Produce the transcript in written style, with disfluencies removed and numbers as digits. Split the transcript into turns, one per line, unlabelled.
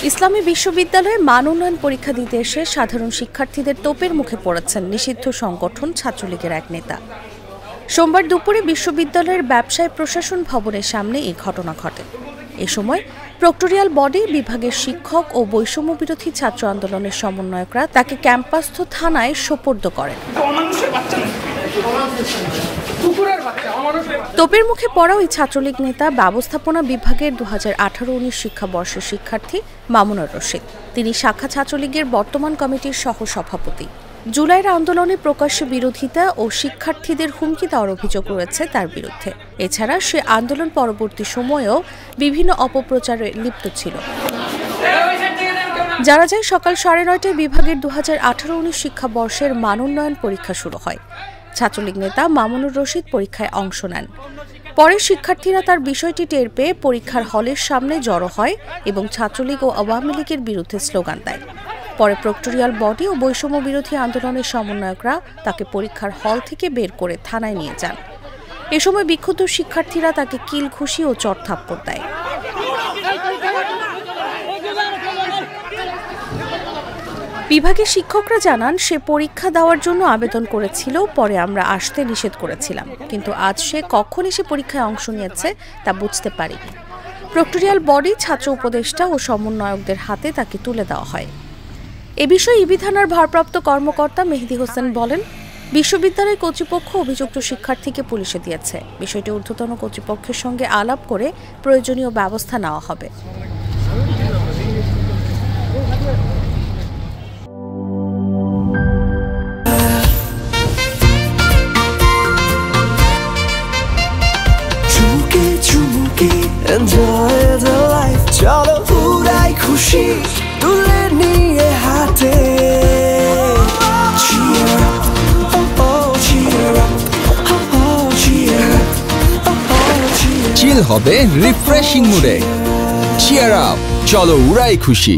ইসলামী বিশ্ববিদ্যালয়ে মান উন্নয়ন পরীক্ষা দিতে এসে সাধারণ শিক্ষার্থীদের তোপের মুখে পড়েছেন নিষিদ্ধ সংগঠন ছাত্রলীগের এক নেতা। সোমবার দুপুরে বিশ্ববিদ্যালয়ের ব্যবসায় প্রশাসন ভবনের সামনে এই ঘটনা ঘটে। এ সময় প্রক্টোরিয়াল বডি বিভাগের শিক্ষক ও বৈষম্য বিরোধী ছাত্র আন্দোলনের সমন্বয়করা তাকে ক্যাম্পাসস্থ থানায় সোপর্দ করেন। তোপের মুখে পড়া ওই ছাত্রলীগ নেতা ব্যবস্থাপনা বিভাগের 2018-19 শিক্ষাবর্ষের শিক্ষার্থী মামুনুর রশিদ। তিনি শাখা ছাত্রলীগের বর্তমান কমিটির সহসভাপতি। জুলাইয়ের আন্দোলনে প্রকাশ্যে বিরোধিতা ও শিক্ষার্থীদের হুমকি দেওয়ার অভিযোগ রয়েছে তার বিরুদ্ধে। এছাড়া সে আন্দোলন পরবর্তী সময়েও বিভিন্ন অপপ্রচারে লিপ্ত ছিল। জানা যায়, সকাল 9:30টায় বিভাগের 2018-19 শিক্ষাবর্ষের মান উন্নয়ন পরীক্ষা শুরু হয়। ছাত্রলীগ নেতা মামুনুর রশিদ পরীক্ষায় অংশ নেন। পরে শিক্ষার্থীরা তার বিষয়টি টের পেয়ে পরীক্ষার হলের সামনে জড়ো হয় এবং ছাত্রলীগ ও আওয়ামী লীগের বিরুদ্ধে স্লোগান দেয়। পরে প্রক্টোরিয়াল বডি ও বৈষম্য বিরোধী আন্দোলনের সমন্বয়করা তাকে পরীক্ষার হল থেকে বের করে থানায় নিয়ে যান। এ সময় বিক্ষুব্ধ শিক্ষার্থীরা তাকে কিল ঘুষি ও চড়-থাপ্পড় দেয়। বিভাগের শিক্ষকরা জানান, সে পরীক্ষা দেওয়ার জন্য আবেদন করেছিল, পরে আমরা আসতে নিষেধ করেছিলাম, কিন্তু আজ সে কখন এসে পরীক্ষায় অংশ নিয়েছে তা বুঝতে পারিনি। প্রক্টোরিয়াল বডি, ছাত্র উপদেষ্টা ও সমন্বয়কদের হাতে তাকে তুলে দেওয়া হয়। এ বিষয়ে ইবি থানার ভারপ্রাপ্ত কর্মকর্তা মেহেদী হোসেন বলেন, বিশ্ববিদ্যালয় কর্তৃপক্ষ অভিযুক্ত শিক্ষার্থীকে পুলিশে দিয়েছে। বিষয়টি ঊর্ধ্বতন কর্তৃপক্ষের সঙ্গে আলাপ করে প্রয়োজনীয় ব্যবস্থা নেওয়া হবে।
Enjoy the life, চলো পুরাই খুশি তুলে নিয়ে হাতে। Cheer up, oh oh, cheer up, oh oh, cheer up, oh oh, cheer up.
চিল হবে রিফ্রেশিং মুডে। চিয়ার আপ, চলো উড়াই খুশি।